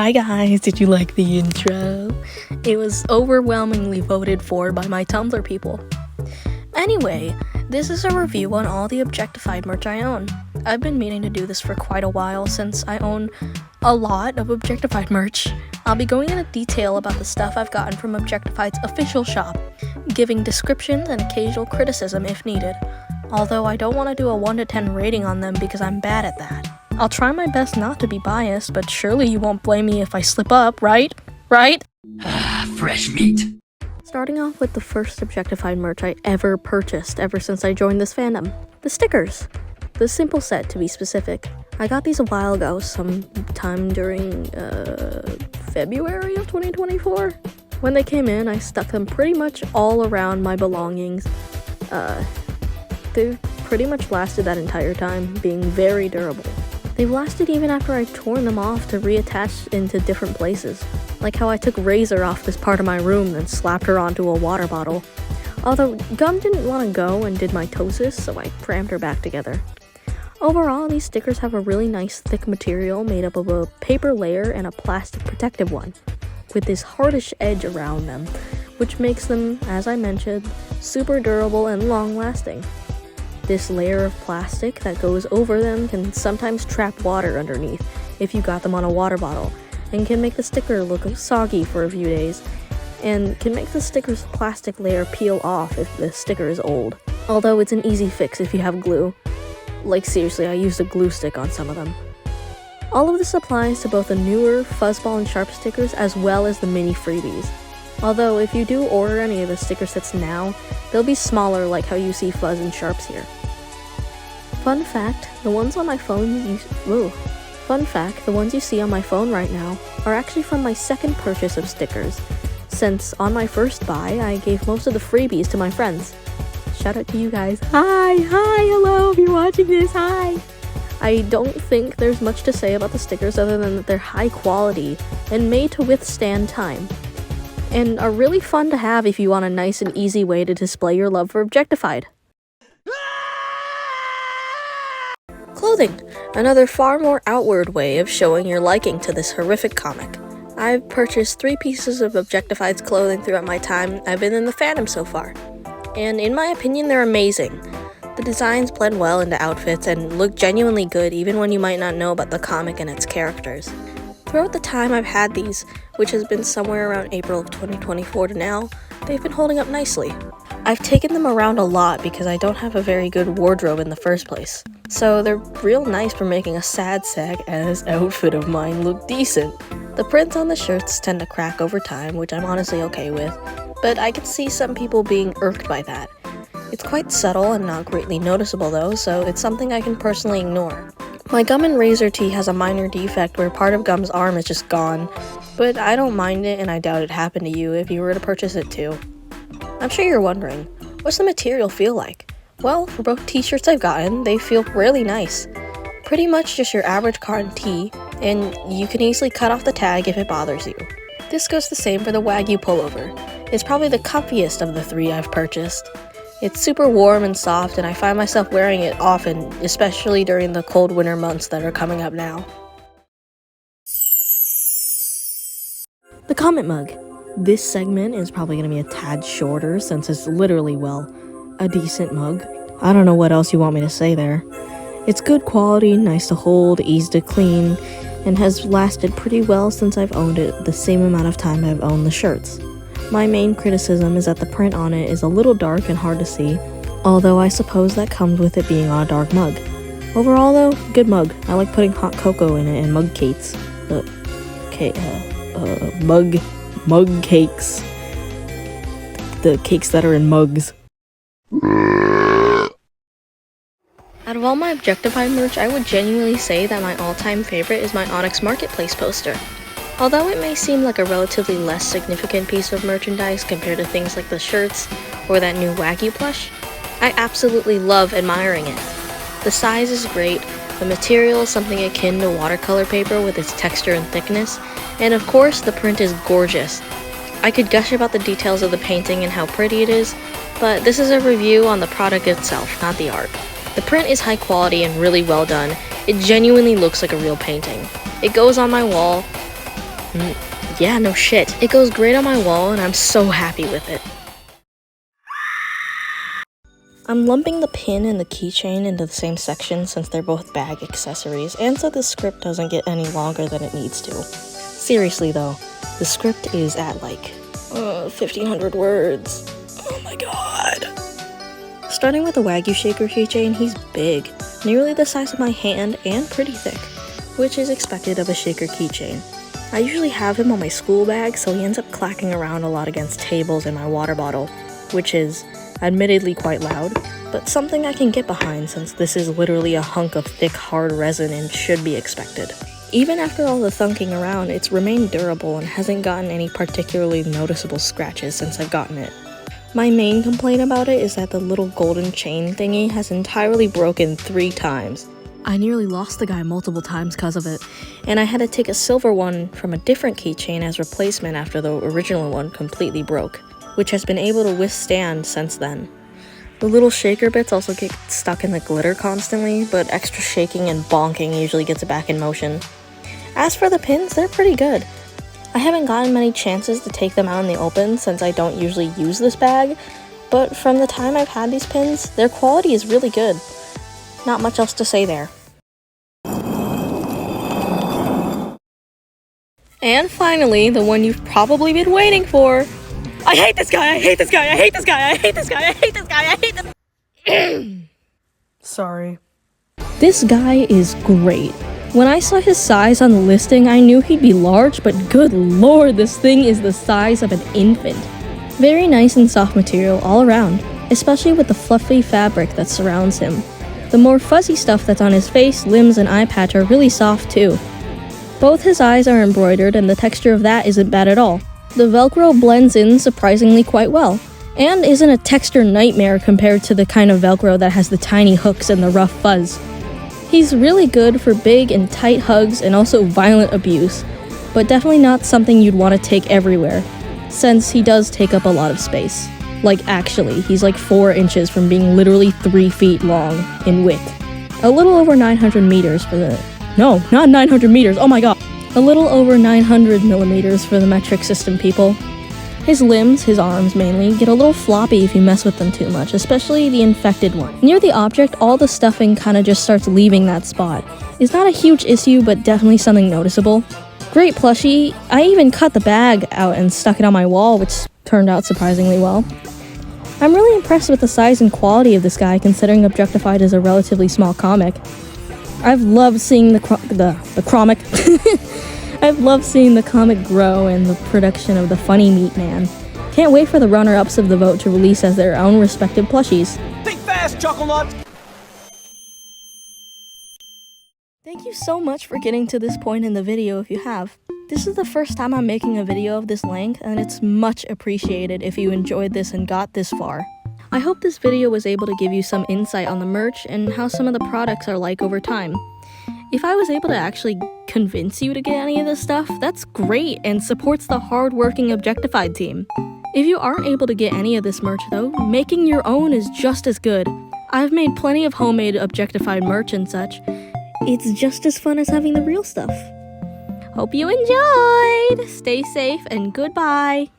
Hi guys, did you like the intro? It was overwhelmingly voted for by my Tumblr people. Anyway, this is a review on all the Objectified merch I own. I've been meaning to do this for quite a while since I own a lot of Objectified merch. I'll be going into detail about the stuff I've gotten from Objectified's official shop, giving descriptions and occasional criticism if needed, although I don't want to do a 1 to 10 rating on them because I'm bad at that. I'll try my best not to be biased, but surely you won't blame me if I slip up, right? Right? Fresh meat. Starting off with the first Objectified merch I ever purchased ever since I joined this fandom. The stickers. The simple set, to be specific. I got these a while ago, sometime during, February of 2024. When they came in, I stuck them pretty much all around my belongings. They've pretty much lasted that entire time, being very durable. They've lasted even after I've torn them off to reattach into different places, like how I took Razor off this part of my room and slapped her onto a water bottle. Although Gum didn't want to go and did mitosis, so I crammed her back together. Overall, these stickers have a really nice thick material made up of a paper layer and a plastic protective one, with this hardish edge around them, which makes them, as I mentioned, super durable and long-lasting. This layer of plastic that goes over them can sometimes trap water underneath if you got them on a water bottle, and can make the sticker look soggy for a few days, and can make the sticker's plastic layer peel off if the sticker is old. Although it's an easy fix if you have glue. Like seriously, I used a glue stick on some of them. All of this applies to both the newer Fuzzball and Sharp stickers as well as the mini freebies. Although if you do order any of the sticker sets now, they'll be smaller like how you see Fuzz and Sharps here. Fun fact, the ones on my phone the ones you see on my phone right now are actually from my second purchase of stickers, since on my first buy, I gave most of the freebies to my friends. Shout out to you guys. Hi, hello, if you're watching this, hi! I don't think there's much to say about the stickers other than that they're high quality and made to withstand time, and are really fun to have if you want a nice and easy way to display your love for Objectified. Clothing, another far more outward way of showing your liking to this horrific comic. I've purchased 3 pieces of Objectified's clothing throughout my time I've been in the fandom so far, and in my opinion they're amazing. The designs blend well into outfits and look genuinely good even when you might not know about the comic and its characters. Throughout the time I've had these, which has been somewhere around April of 2024 to now, they've been holding up nicely. I've taken them around a lot because I don't have a very good wardrobe in the first place, so they're real nice for making a sad sack-ass outfit of mine look decent. The prints on the shirts tend to crack over time, which I'm honestly okay with, but I can see some people being irked by that. It's quite subtle and not greatly noticeable though, so it's something I can personally ignore. My Gum and Razor tee has a minor defect where part of Gum's arm is just gone, but I don't mind it and I doubt it happened to you if you were to purchase it too. I'm sure you're wondering, what's the material feel like? Well, for both t-shirts I've gotten, they feel really nice. Pretty much just your average cotton tee, and you can easily cut off the tag if it bothers you. This goes the same for the Wagyu pullover. It's probably the comfiest of the 3 I've purchased. It's super warm and soft, and I find myself wearing it often, especially during the cold winter months that are coming up now. The comment mug. This segment is probably going to be a tad shorter since it's literally, well, a decent mug. I don't know what else you want me to say there. It's good quality, nice to hold, easy to clean, and has lasted pretty well since I've owned it the same amount of time I've owned the shirts. My main criticism is that the print on it is a little dark and hard to see, although I suppose that comes with it being on a dark mug. Overall though, good mug. I like putting hot cocoa in it and mug cakes. Mug cakes. The cakes that are in mugs. Out of all my Objectified merch, I would genuinely say that my all-time favorite is my Onyx Marketplace poster. Although it may seem like a relatively less significant piece of merchandise compared to things like the shirts or that new Wagyu plush, I absolutely love admiring it. The size is great, the material is something akin to watercolor paper with its texture and thickness, and of course the print is gorgeous. I could gush about the details of the painting and how pretty it is, but this is a review on the product itself, not the art. The print is high quality and really well done. It genuinely looks like a real painting. It goes on my wall, Yeah, no shit. It goes great on my wall and I'm so happy with it. I'm lumping the pin and the keychain into the same section since they're both bag accessories, and so the script doesn't get any longer than it needs to. Seriously though, the script is at like 1,500 words. Oh my god. Starting with the wagyu shaker keychain, he's big, nearly the size of my hand and pretty thick, which is expected of a shaker keychain. I usually have him on my school bag, so he ends up clacking around a lot against tables and my water bottle, which is admittedly quite loud, but something I can get behind since this is literally a hunk of thick hard resin and should be expected. Even after all the thunking around, it's remained durable and hasn't gotten any particularly noticeable scratches since I've gotten it. My main complaint about it is that the little golden chain thingy has entirely broken 3 times. I nearly lost the guy multiple times because of it, and I had to take a silver one from a different keychain as replacement after the original one completely broke, which has been able to withstand since then. The little shaker bits also get stuck in the glitter constantly, but extra shaking and bonking usually gets it back in motion. As for the pins, they're pretty good. I haven't gotten many chances to take them out in the open since I don't usually use this bag, but from the time I've had these pins, their quality is really good. Not much else to say there. And finally, the one you've probably been waiting for. I hate this guy, I hate this guy, I hate this guy, I hate this guy, I hate this guy, I hate this. Sorry. This guy is great. When I saw his size on the listing, I knew he'd be large, but good lord, this thing is the size of an infant. Very nice and soft material all around, especially with the fluffy fabric that surrounds him. The more fuzzy stuff that's on his face, limbs, and eye patch are really soft too. Both his eyes are embroidered, and the texture of that isn't bad at all. The Velcro blends in surprisingly quite well, and isn't a texture nightmare compared to the kind of Velcro that has the tiny hooks and the rough fuzz. He's really good for big and tight hugs and also violent abuse, but definitely not something you'd want to take everywhere, since he does take up a lot of space. Like actually, he's like 4 inches from being literally 3 feet long in width. A little over 900 meters for the... No, not 900 meters, oh my god! A little over 900 millimeters for the metric system, people. His limbs, his arms mainly, get a little floppy if you mess with them too much, especially the infected one. Near the object, all the stuffing kinda just starts leaving that spot. It's not a huge issue, but definitely something noticeable. Great plushie. I even cut the bag out and stuck it on my wall, which turned out surprisingly well. I'm really impressed with the size and quality of this guy, considering Objectified is a relatively small comic. I've loved seeing the comic. I've loved seeing the comic grow and the production of the funny meat man. Can't wait for the runner-ups of the vote to release as their own respective plushies. Think fast, Chuckle Nut! Thank you so much for getting to this point in the video if you have. This is the first time I'm making a video of this length, and it's much appreciated if you enjoyed this and got this far. I hope this video was able to give you some insight on the merch and how some of the products are like over time. If I was able to actually convince you to get any of this stuff, that's great and supports the hard-working Objectified team. If you aren't able to get any of this merch though, making your own is just as good. I've made plenty of homemade Objectified merch and such. It's just as fun as having the real stuff. Hope you enjoyed! Stay safe and goodbye!